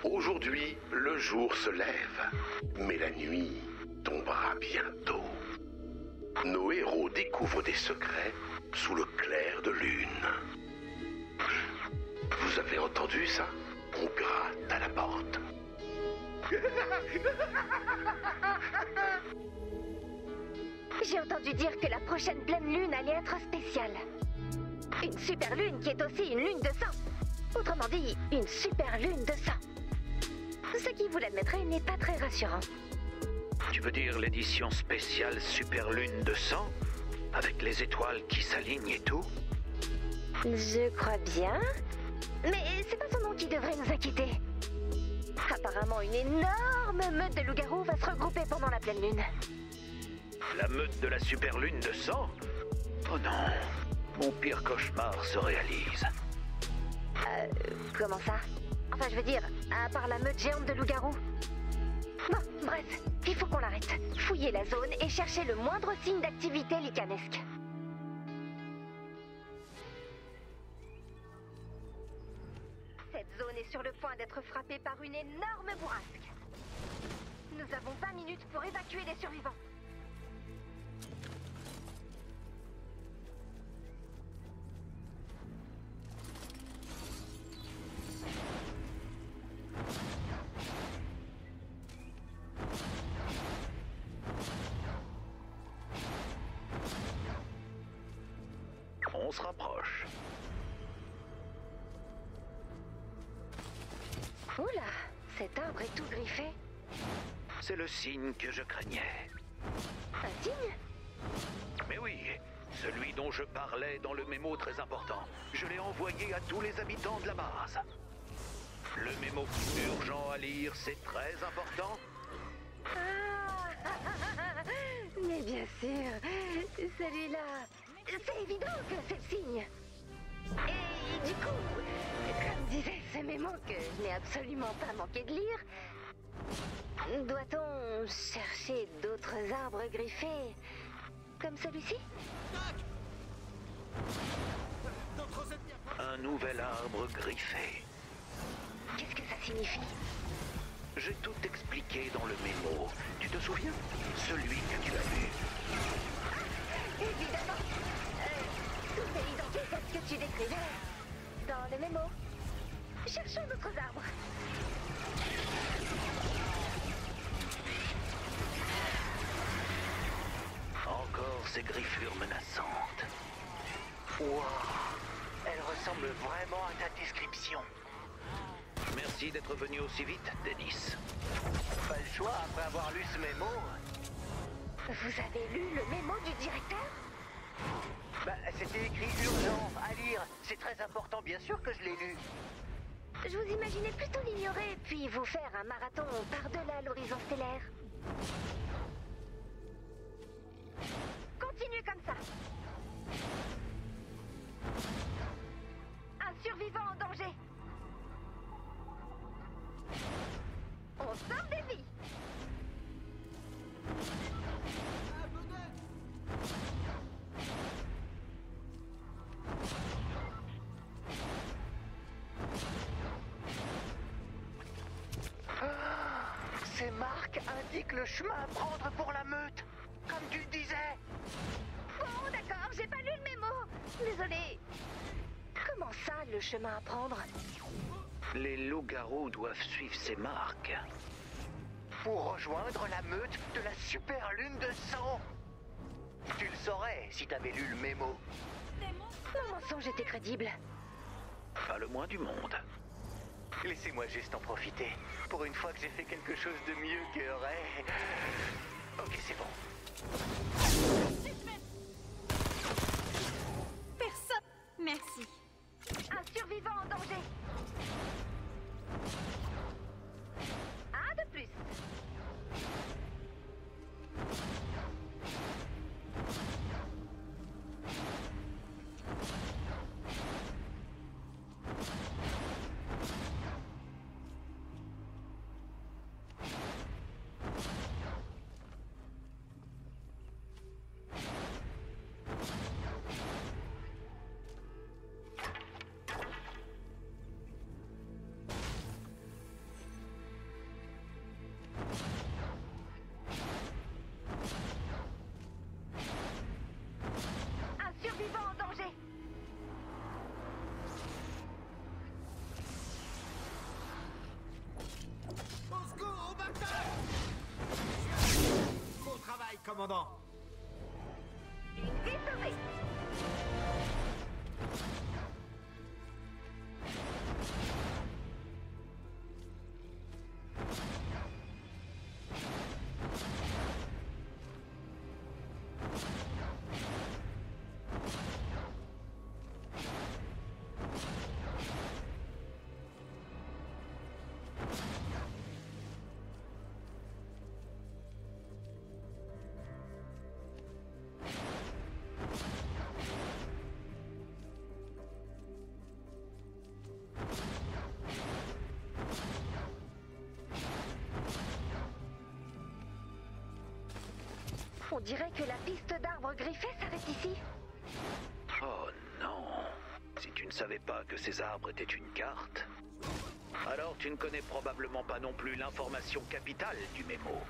Aujourd'hui, le jour se lève, mais la nuit tombera bientôt. Nos héros découvrent des secrets sous le clair de lune. Vous avez entendu ça? On gratte à la porte. J'ai entendu dire que la prochaine pleine lune allait être spéciale. Une super lune qui est aussi une lune de sang. Autrement dit, une super lune de sang. Ce qui, vous l'admettrez, n'est pas très rassurant. Tu veux dire l'édition spéciale Super Lune de sang? Avec les étoiles qui s'alignent et tout? Je crois bien. Mais c'est pas son nom qui devrait nous inquiéter. Apparemment, une énorme meute de loups-garous va se regrouper pendant la pleine lune. La meute de la Super Lune de sang? Oh non, mon pire cauchemar se réalise. Comment ça? Enfin, je veux dire, à part la meute géante de loups-garous. Bon, bref, il faut qu'on l'arrête. Fouiller la zone et chercher le moindre signe d'activité licanesque. Cette zone est sur le point d'être frappée par une énorme bourrasque. Nous avons 20 minutes pour évacuer les survivants. On se rapproche. Oula, cet arbre est tout griffé. C'est le signe que je craignais. Un signe? Mais oui, celui dont je parlais dans le mémo très important. Je l'ai envoyé à tous les habitants de la base. Le mémo urgent à lire, c'est très important. Ah, mais bien sûr, celui-là, c'est évident que c'est le signe. Et du coup, comme disait ce mémo que je n'ai absolument pas manqué de lire, doit-on chercher d'autres arbres griffés comme celui-ci? Un nouvel arbre griffé. Qu'est-ce que ça signifie? J'ai tout expliqué dans le mémo. Tu te souviens? Celui que tu as lu. Évidemment. Tout est identique à ce que tu décrivais dans le mémo. Cherchons d'autres arbres. Encore ces griffures menaçantes. Waouh, elle ressemble vraiment à ta description. Merci d'être venu aussi vite, Dennis. Pas le choix après avoir lu ce mémo. Vous avez lu le mémo du directeur? Bah, c'était écrit urgent à lire. C'est très important, bien sûr que je l'ai lu. Je vous imaginais plutôt l'ignorer, puis vous faire un marathon par-delà l'horizon stellaire. Continuez comme ça. Un survivant en danger. On sauve des vies. Ces marques indiquent le chemin à prendre pour la meute, comme tu le disais. Bon, d'accord, j'ai pas lu le mémo. Désolé. Comment ça, le chemin à prendre? Les loups-garous doivent suivre ces marques. Pour rejoindre la meute de la super lune de sang. Tu le saurais si t'avais lu le mémo. Mon mensonge était crédible. Pas le moins du monde. Laissez-moi juste en profiter. Pour une fois que j'ai fait quelque chose de mieux que Ray. Ok, c'est bon. Personne. Merci. Un survivant en danger. Un de plus. commandant. Une vie sauvée. On dirait que la piste d'arbres griffés s'arrête ici. Oh non. Si tu ne savais pas que ces arbres étaient une carte, alors tu ne connais probablement pas non plus l'information capitale du mémo.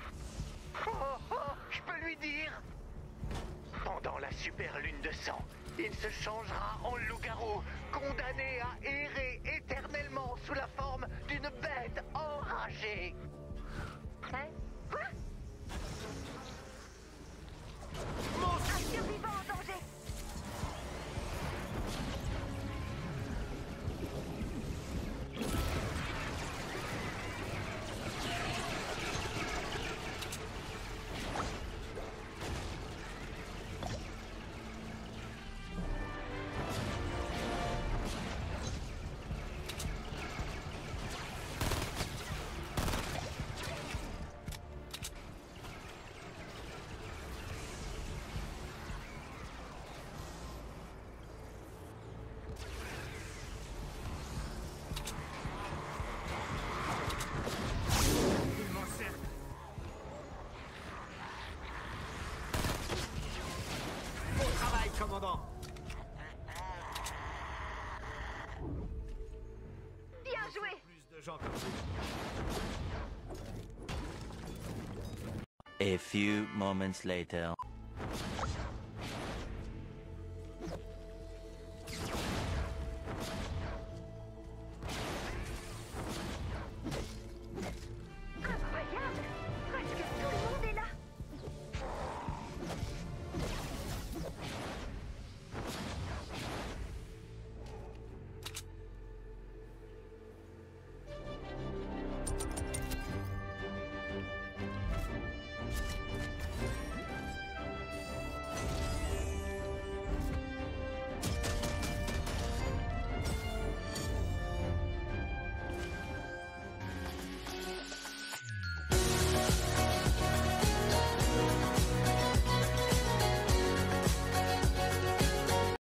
Je peux lui dire. Pendant la super lune de sang, il se changera en loup-garou, condamné à errer éternellement sous la forme d'une bête enragée. Hein? Quoi? Un survivant en danger. Il m'encercle. Bon travail, commandant. Bien joué. Plus de gens comme vous. A few moments later.